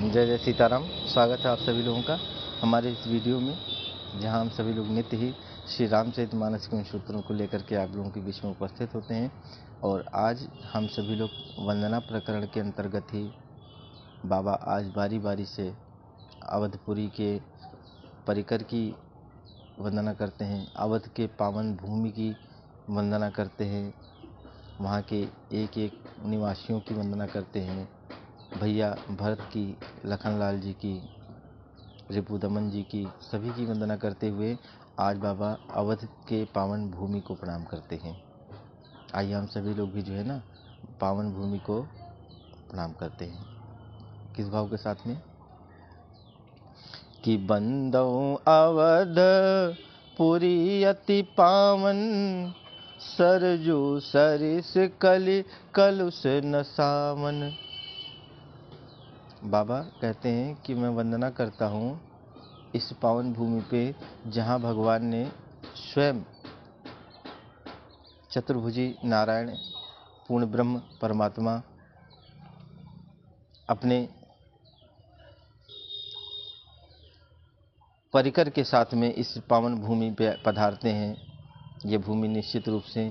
जय जय सीताराम। स्वागत है आप सभी लोगों का हमारे इस वीडियो में, जहां हम सभी लोग नित्य ही श्री रामचरितमानस के उन सूत्रों को लेकर के आप लोगों के बीच में उपस्थित होते हैं। और आज हम सभी लोग वंदना प्रकरण के अंतर्गत ही बाबा आज बारी बारी से अवधपुरी के परिकर की वंदना करते हैं, अवध के पावन भूमि की वंदना करते हैं, वहाँ के एक एक निवासियों की वंदना करते हैं। भैया भरत की, लखनलाल जी की, रिपुदमन जी की, सभी की वंदना करते हुए आज बाबा अवध के पावन भूमि को प्रणाम करते हैं। आइए हम सभी लोग भी जो है ना पावन भूमि को प्रणाम करते हैं। किस भाव के साथ में? कि बंदौ अवध पुरी अति पावन, सरजू सरिस कलि कलुष न सावन। बाबा कहते हैं कि मैं वंदना करता हूँ इस पावन भूमि पे जहाँ भगवान ने स्वयं चतुर्भुजी नारायण पूर्ण ब्रह्म परमात्मा अपने परिकर के साथ में इस पावन भूमि पे पधारते हैं। ये भूमि निश्चित रूप से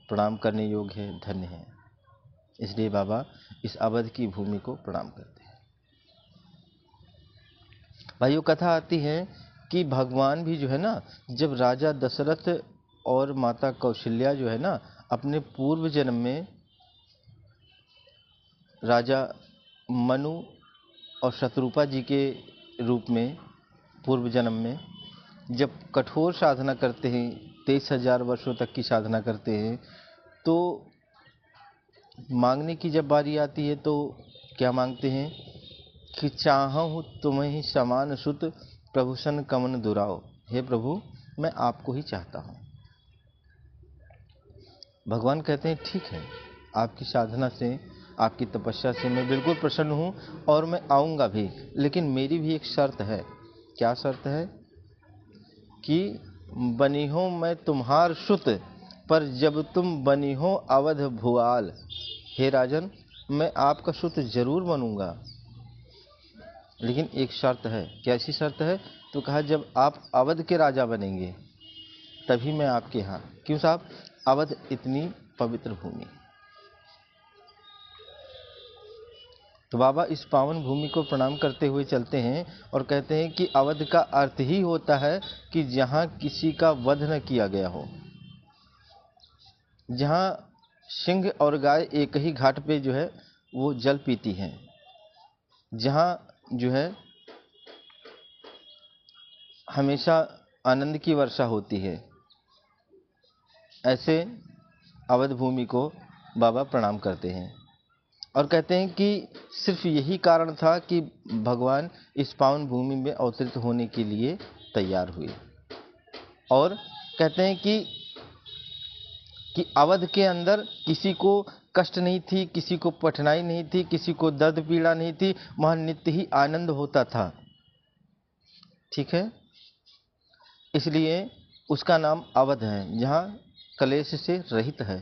प्रणाम करने योग्य है, धन्य है। इसलिए बाबा इस अवध की भूमि को प्रणाम करते हैं। भाइयों, कथा आती है कि भगवान भी जो है ना, जब राजा दशरथ और माता कौशल्या जो है ना अपने पूर्व जन्म में राजा मनु और शत्रुपा जी के रूप में पूर्व जन्म में जब कठोर साधना करते हैं, 23,000 वर्षों तक की साधना करते हैं, तो मांगने की जब बारी आती है तो क्या मांगते हैं कि चाहूँ तुम्हें समान सुत प्रभुसन कमन दुराओ। हे प्रभु, मैं आपको ही चाहता हूँ। भगवान कहते हैं ठीक है, आपकी साधना से, आपकी तपस्या से मैं बिल्कुल प्रसन्न हूँ और मैं आऊँगा भी, लेकिन मेरी भी एक शर्त है। क्या शर्त है? कि बनी हो मैं तुम्हार सुत, पर जब तुम बनी हो अवध भुआल। हे राजन, मैं आपका सुत जरूर बनूंगा, लेकिन एक शर्त है। कैसी शर्त है? तो कहा जब आप अवध के राजा बनेंगे तभी मैं आपके यहाँ। क्यों साहब? अवध इतनी पवित्र भूमि। तो बाबा इस पावन भूमि को प्रणाम करते हुए चलते हैं और कहते हैं कि अवध का अर्थ ही होता है कि जहाँ किसी का वध न किया गया हो, जहाँ सिंह और गाय एक ही घाट पे जो है वो जल पीती हैं, जहाँ जो है हमेशा आनंद की वर्षा होती है, ऐसे अवध भूमि को बाबा प्रणाम करते हैं। और कहते हैं कि सिर्फ यही कारण था कि भगवान इस पावन भूमि में अवतरित होने के लिए तैयार हुए। और कहते हैं कि अवध के अंदर किसी को कष्ट नहीं थी, किसी को कठिनाई नहीं थी, किसी को दर्द पीड़ा नहीं थी, वहाँ नित्य ही आनंद होता था। ठीक है, इसलिए उसका नाम अवध है, जहाँ कलेश से रहित है,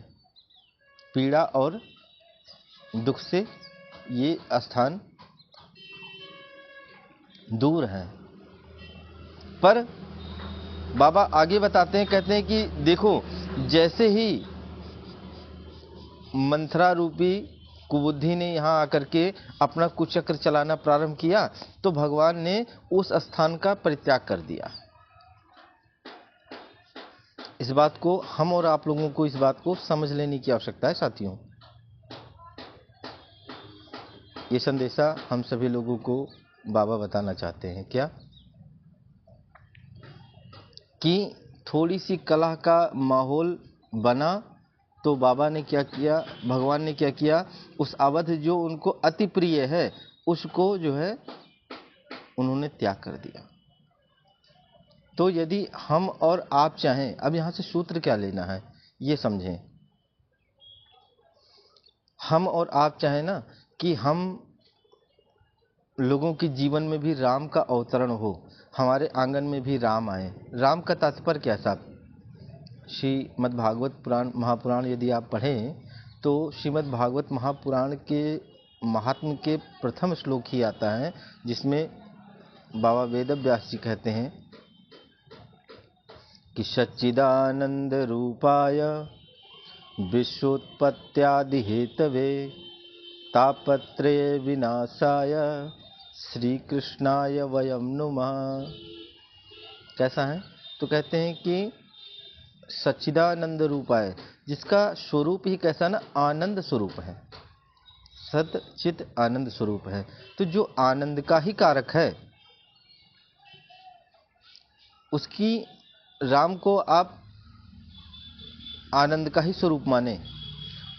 पीड़ा और दुख से ये स्थान दूर है। पर बाबा आगे बताते हैं, कहते हैं कि देखो, जैसे ही मंथरा रूपी कुबुद्धि ने यहाँ आकर के अपना कुचक्र चलाना प्रारंभ किया, तो भगवान ने उस स्थान का परित्याग कर दिया। इस बात को हम और आप लोगों को इस बात को समझ लेने की आवश्यकता है साथियों। ये संदेशा हम सभी लोगों को बाबा बताना चाहते हैं। क्या? कि थोड़ी सी कलह का माहौल बना तो बाबा ने क्या किया, भगवान ने क्या किया, उस अवध जो उनको अति प्रिय है उसको जो है उन्होंने त्याग कर दिया। तो यदि हम और आप चाहें, अब यहाँ से सूत्र क्या लेना है ये समझें। हम और आप चाहें ना कि हम लोगों के जीवन में भी राम का अवतरण हो, हमारे आंगन में भी राम आए। राम का तात्पर्य क्या साहब? श्रीमद् भागवत पुराण महापुराण यदि आप पढ़ें तो श्रीमद् भागवत महापुराण के महात्म के प्रथम श्लोक ही आता है, जिसमें बाबा वेदव्यास जी कहते हैं कि सच्चिदानंद रूपाय विश्वोत्पत्त्यादि हेतवे तापत्रय विनाशाय श्री कृष्णाय वयम नुमः। कैसा है? तो कहते हैं कि सच्चिदानंद रूपाय, जिसका स्वरूप ही कैसा ना, आनंद स्वरूप है, सत चित आनंद स्वरूप है। तो जो आनंद का ही कारक है, उसकी राम को आप आनंद का ही स्वरूप माने।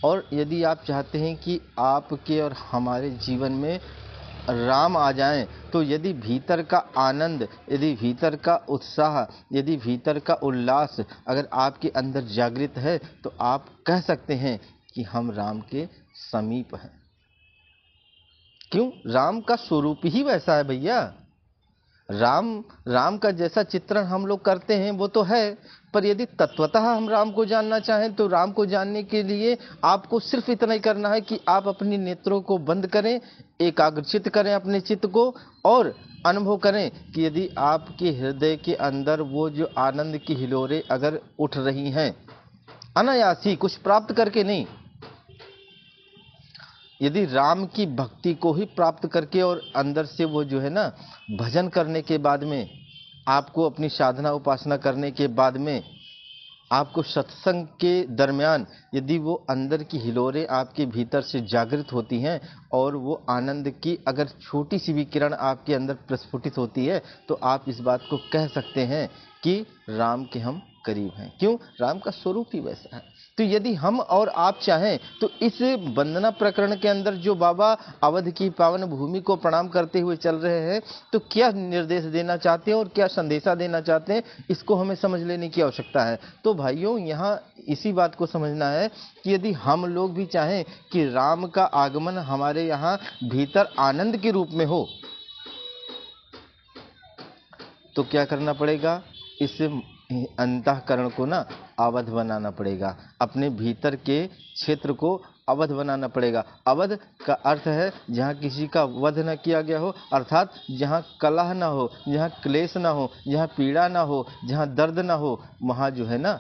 और यदि आप चाहते हैं कि आपके और हमारे जीवन में राम आ जाएं, तो यदि भीतर का आनंद, यदि भीतर का उत्साह, यदि भीतर का उल्लास अगर आपके अंदर जागृत है, तो आप कह सकते हैं कि हम राम के समीप हैं। क्यों? राम का स्वरूप ही वैसा है भैया। राम का जैसा चित्रण हम लोग करते हैं वो तो है, पर यदि तत्वतः हम राम को जानना चाहें, तो राम को जानने के लिए आपको सिर्फ इतना ही करना है कि आप अपनी नेत्रों को बंद करें, एकाग्रचित करें अपने चित्त को, और अनुभव करें कि यदि आपके हृदय के अंदर वो जो आनंद की हिलोरें अगर उठ रही हैं, अनायास ही, कुछ प्राप्त करके नहीं, यदि राम की भक्ति को ही प्राप्त करके और अंदर से वो जो है ना, भजन करने के बाद में, आपको अपनी साधना उपासना करने के बाद में, आपको सत्संग के दरमियान यदि वो अंदर की हिलोरें आपके भीतर से जागृत होती हैं और वो आनंद की अगर छोटी सी भी किरण आपके अंदर प्रस्फुटित होती है, तो आप इस बात को कह सकते हैं कि राम के हम करीब हैं। क्यों? राम का स्वरूप ही वैसा है। तो यदि हम और आप चाहें तो इस वंदना प्रकरण के अंदर जो बाबा अवध की पावन भूमि को प्रणाम करते हुए चल रहे हैं, तो क्या निर्देश देना चाहते हैं और क्या संदेशा देना चाहते हैं, इसको हमें समझ लेने की आवश्यकता है। तो भाइयों, यहाँ इसी बात को समझना है कि यदि हम लोग भी चाहें कि राम का आगमन हमारे यहाँ भीतर आनंद के रूप में हो, तो क्या करना पड़ेगा? इस अंतःकरण को ना अवध बनाना पड़ेगा, अपने भीतर के क्षेत्र को अवध बनाना पड़ेगा। अवध का अर्थ है जहाँ किसी का वध न किया गया हो, अर्थात जहाँ कलह ना हो, जहाँ क्लेश ना हो, जहाँ पीड़ा ना हो, जहाँ दर्द ना हो, वहाँ जो है ना,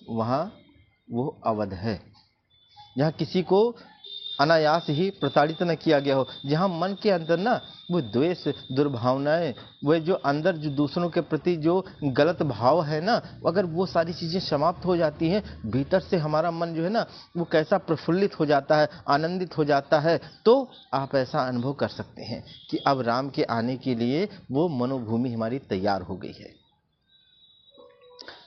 वहाँ वो अवध है। जहाँ किसी को अनायास ही प्रताड़ित न किया गया हो, जहाँ मन के अंदर ना वो द्वेष, दुर्भावनाएं, वो जो अंदर जो दूसरों के प्रति जो गलत भाव है ना, अगर वो सारी चीज़ें समाप्त हो जाती हैं, भीतर से हमारा मन जो है ना वो कैसा प्रफुल्लित हो जाता है, आनंदित हो जाता है, तो आप ऐसा अनुभव कर सकते हैं कि अब राम के आने के लिए वो मनोभूमि हमारी तैयार हो गई है।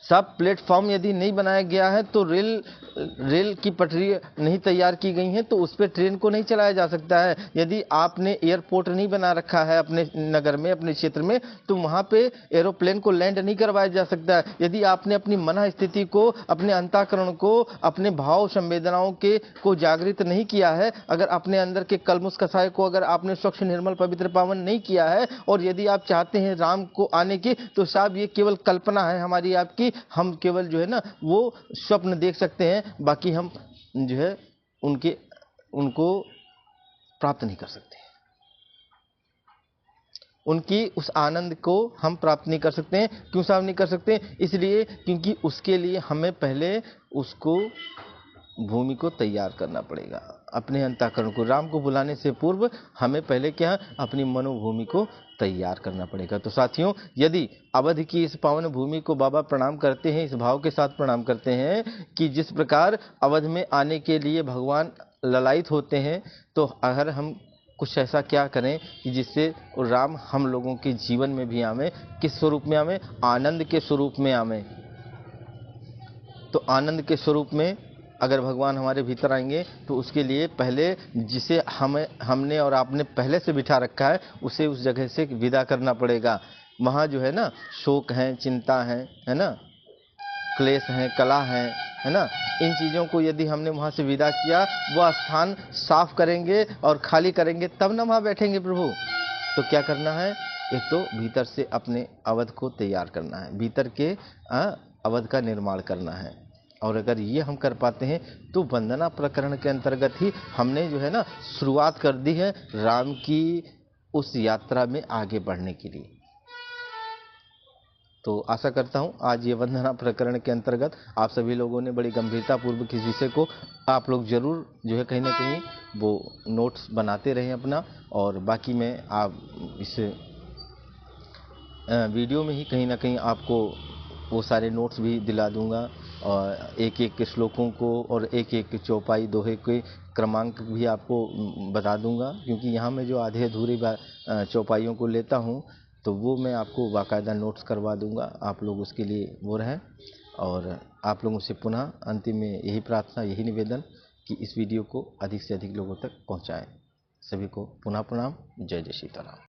सब प्लेटफॉर्म यदि नहीं बनाया गया है, तो रेल की पटरी नहीं तैयार की गई हैं, तो उस पर ट्रेन को नहीं चलाया जा सकता है। यदि आपने एयरपोर्ट नहीं बना रखा है अपने नगर में, अपने क्षेत्र में, तो वहाँ पे एरोप्लेन को लैंड नहीं करवाया जा सकता है। यदि आपने अपनी मन स्थिति को, अपने अंतःकरण को, अपने भाव संवेदनाओं के को जागृत नहीं किया है, अगर अपने अंदर के कलमुश कसाय को अगर आपने स्वच्छ निर्मल पवित्र पावन नहीं किया है, और यदि आप चाहते हैं राम को आने की, तो साहब ये केवल कल्पना है हमारी आपकी, हम केवल जो है ना वो स्वप्न देख सकते हैं, बाकी हम जो है उनको प्राप्त नहीं कर सकते, उनकी उस आनंद को हम प्राप्त नहीं कर सकते हैं। क्यों साहब नहीं कर सकते? इसलिए क्योंकि उसके लिए हमें पहले उसको भूमि को तैयार करना पड़ेगा, अपने अंतःकरण को। राम को बुलाने से पूर्व हमें पहले क्या, अपनी मनोभूमि को तैयार करना पड़ेगा। तो साथियों, यदि अवध की इस पावन भूमि को बाबा प्रणाम करते हैं, इस भाव के साथ प्रणाम करते हैं कि जिस प्रकार अवध में आने के लिए भगवान ललायित होते हैं, तो अगर हम कुछ ऐसा क्या करें कि जिससे राम हम लोगों के जीवन में भी आवे। किस स्वरूप में आवे? आनंद के स्वरूप में आवे। तो आनंद के स्वरूप में अगर भगवान हमारे भीतर आएंगे, तो उसके लिए पहले जिसे हमने और आपने पहले से बिठा रखा है, उसे उस जगह से विदा करना पड़ेगा। वहाँ जो है ना शोक है, चिंता है ना, क्लेश है, कला है ना, इन चीज़ों को यदि हमने वहाँ से विदा किया, वह स्थान साफ करेंगे और खाली करेंगे, तब ना वहाँ बैठेंगे प्रभु। तो क्या करना है? एक तो भीतर से अपने अवध को तैयार करना है, भीतर के अवध का निर्माण करना है। और अगर ये हम कर पाते हैं तो वंदना प्रकरण के अंतर्गत ही हमने जो है ना शुरुआत कर दी है राम की उस यात्रा में आगे बढ़ने के लिए। तो आशा करता हूँ आज ये वंदना प्रकरण के अंतर्गत आप सभी लोगों ने बड़ी गंभीरता पूर्वक इस विषय को आप लोग जरूर जो है कहीं ना कहीं वो नोट्स बनाते रहें अपना। और बाकी मैं आप इस वीडियो में ही कहीं ना कहीं आपको वो सारे नोट्स भी दिला दूंगा और एक एक श्लोकों को और एक एक चौपाई दोहे के क्रमांक भी आपको बता दूंगा, क्योंकि यहाँ मैं जो आधे अधूरी चौपाइयों को लेता हूँ तो वो मैं आपको बाकायदा नोट्स करवा दूंगा। आप लोग उसके लिए वो रहें। और आप लोगों से पुनः अंतिम में यही प्रार्थना, यही निवेदन कि इस वीडियो को अधिक से अधिक लोगों तक पहुँचाएँ। सभी को पुनः प्रणाम। जय जय सीताराम।